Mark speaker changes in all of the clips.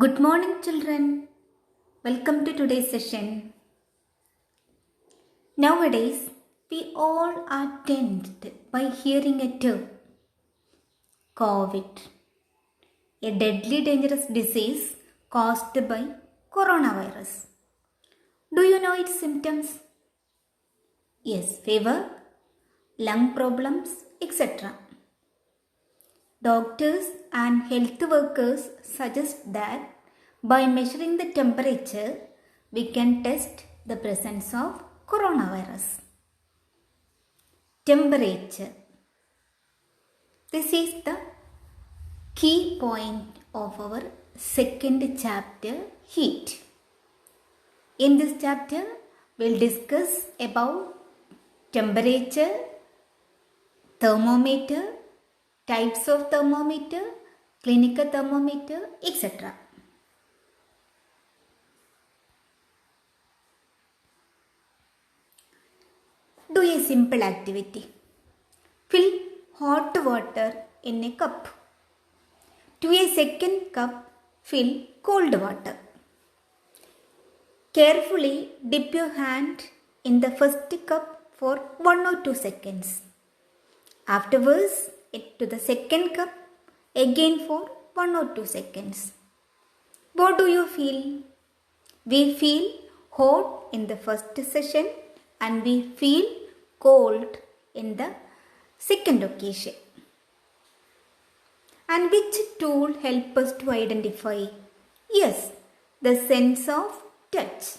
Speaker 1: Good morning, children. Welcome to today's session. Nowadays, we all are tensed by hearing a term COVID, a deadly dangerous disease caused by coronavirus. Do you know its symptoms? Yes, fever, lung problems, etc. Doctors and health workers suggest that by measuring the temperature, we can test the presence of coronavirus. Temperature. This is the key point of our second chapter, heat. In this chapter, we'll discuss about temperature, thermometer, types of thermometer, clinical thermometer, etc. Do a simple activity. Fill hot water in a cup. To a second cup, fill cold water. Carefully dip your hand in the first cup for 1 or 2 seconds. Afterwards, to the second cup again for 1 or 2 seconds. What do you feel? We feel hot in the first session and we feel cold in the second occasion. And which tool helps us to identify? Yes, the sense of touch.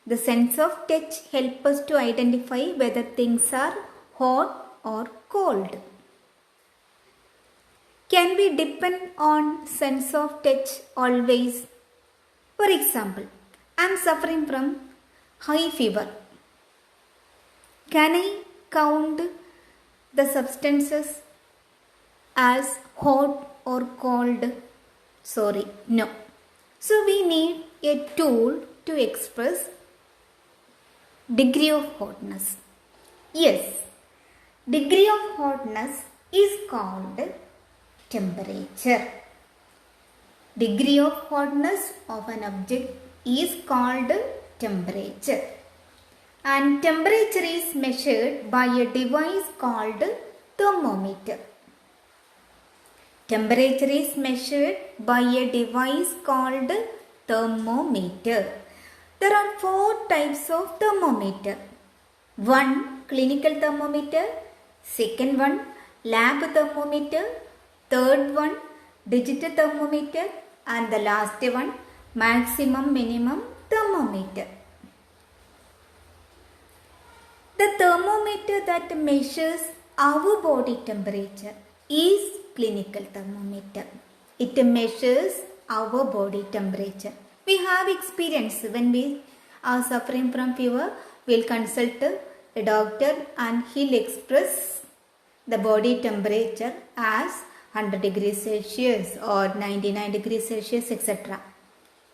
Speaker 1: The sense of touch helps us to identify whether things are hot or cold. Can we depend on sense of touch always? For example, I am suffering from high fever. Can I count the substances as hot or cold? Sorry, no. So we need a tool to express degree of hotness. Yes, degree of hotness is called temperature. Degree of hotness of an object is called temperature. And temperature is measured by a device called thermometer. Temperature is measured by a device called thermometer. There are 4 types of thermometer. One, clinical thermometer. Second one, lab thermometer. Third one, digital thermometer. And the last one, maximum minimum thermometer. The thermometer that measures our body temperature is clinical thermometer. It measures our body temperature. We have experience when we are suffering from fever, we'll consult a doctor and he'll express the body temperature as 100 degrees Celsius or 99 degrees Celsius, etc.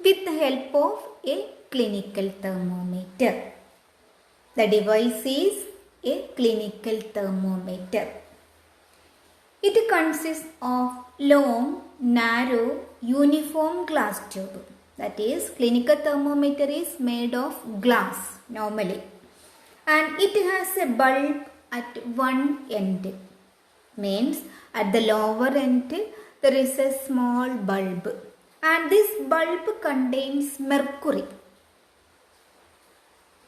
Speaker 1: with the help of a clinical thermometer. The device is a clinical thermometer. It consists of long, narrow, uniform glass tube. That is, clinical thermometer is made of glass normally. And it has a bulb at one end. Means at the lower end there is a small bulb. And this bulb contains mercury.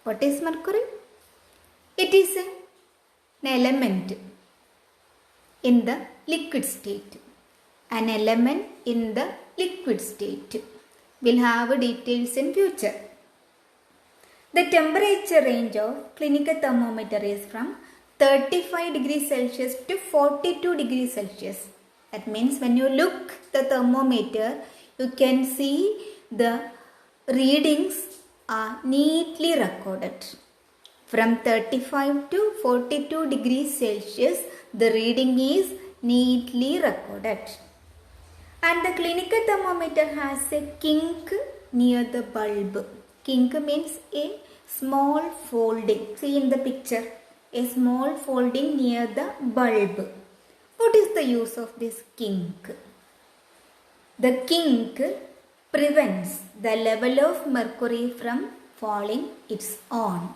Speaker 1: What is mercury? It is an element in the liquid state. An element in the liquid state. We'll have details in future. The temperature range of clinical thermometer is from 35 degrees Celsius to 42 degrees Celsius. That means when you look the thermometer, you can see the readings are neatly recorded. From 35 to 42 degrees Celsius, the reading is neatly recorded. And the clinical thermometer has a kink near the bulb. Kink means a small folding. See in the picture, a small folding near the bulb. What is the use of this kink? The kink prevents the level of mercury from falling its own.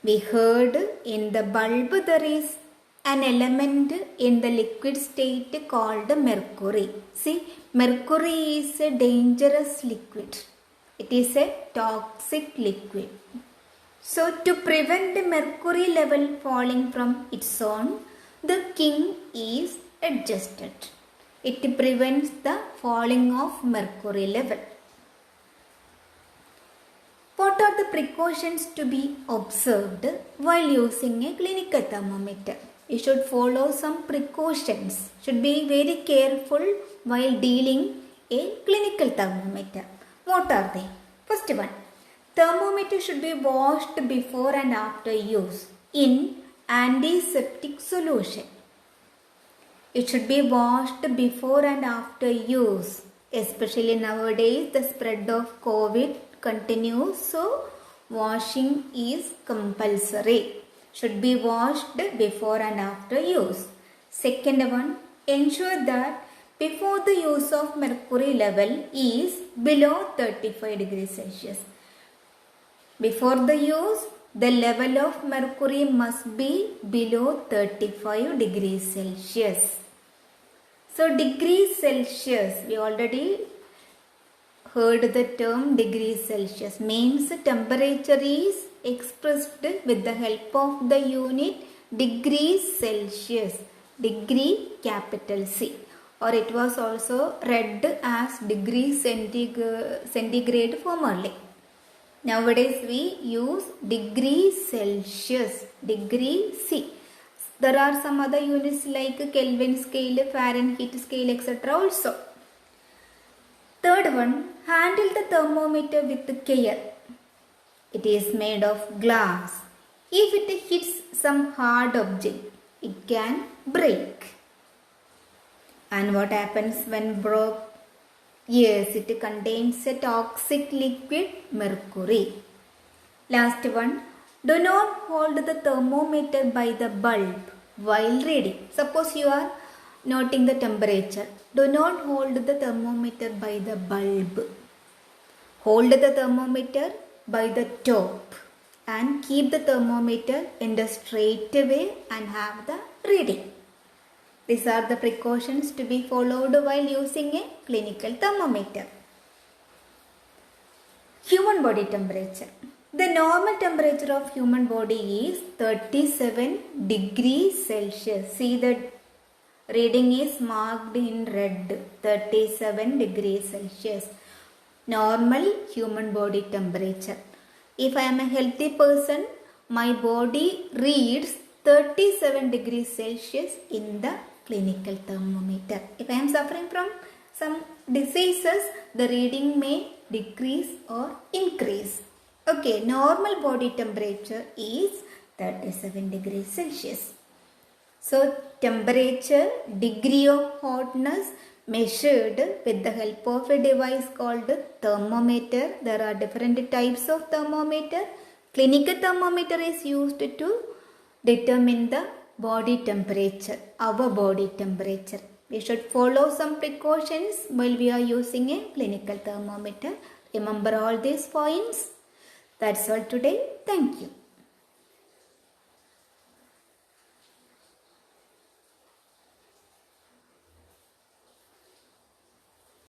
Speaker 1: We heard in the bulb there is an element in the liquid state called mercury. See, mercury is a dangerous liquid. It is a toxic liquid. So, to prevent the mercury level falling from its own, the kink is adjusted. It prevents the falling of mercury level. What are the precautions to be observed while using a clinical thermometer? You should follow some precautions. Should be very careful while dealing a clinical thermometer. What are they? First one, thermometer should be washed before and after use in antiseptic solution. It should be washed before and after use. Especially nowadays, the spread of COVID continues, so washing is compulsory. Should be washed before and after use. Second one, ensure that before the use of mercury level is below 35 degrees Celsius. Before the use, the level of mercury must be below 35 degrees Celsius. So, degrees Celsius, we already heard the term degrees Celsius, means temperature is expressed with the help of the unit degrees Celsius, degree capital C, or it was also read as degree centigrade formerly. Nowadays we use degree Celsius, degree C. There are some other units like Kelvin scale, Fahrenheit scale, etc. also. Third one, handle the thermometer with care. It is made of glass. If it hits some hard object, it can break. And what happens when broke? Yes, it contains a toxic liquid, mercury. Last one, do not hold the thermometer by the bulb while reading. Suppose you are noting the temperature. Do not hold the thermometer by the bulb. Hold the thermometer by the top and keep the thermometer in the straight way and have the reading. These are the precautions to be followed while using a clinical thermometer. Human body temperature. The normal temperature of human body is 37 degrees Celsius. See, the reading is marked in red, 37 degrees Celsius. Normal human body temperature. If I am a healthy person, my body reads 37 degrees Celsius in the clinical thermometer. If I am suffering from some diseases, the reading may decrease or increase. Okay, normal body temperature is 37 degrees Celsius. So, temperature, degree of hotness measured with the help of a device called thermometer. There are different types of thermometer. Clinical thermometer is used to determine the body temperature, our body temperature. We should follow some precautions while we are using a clinical thermometer. Remember all these points. That's all today. Thank you.